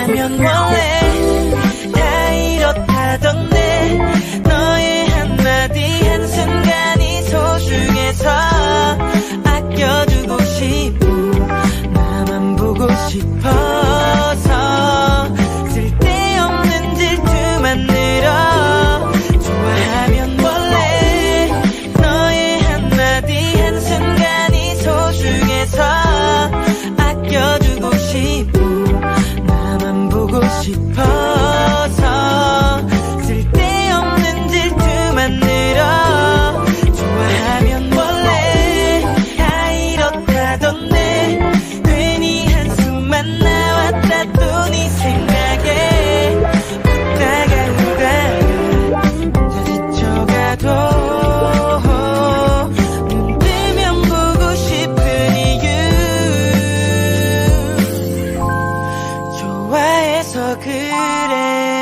좋아하면 원래 다 이렇다던데 너의 한마디 한순간이 소중해서 아껴두고 싶고 나만 보고 싶어서 쓸데없는 질투만 늘어 좋아하면 원래 너의 한마디 한순간이 소중해서 아껴두고 싶고 나만 보고 싶어서 쓸데없는 질투만 늘어 좋아하면 원래 다 이렇다던데 괜히 한숨만 나왔다 또 네 생각에 웃다가 울다가 지쳐가도 눈 뜨면 보고 싶은 이유 좋아해서 그래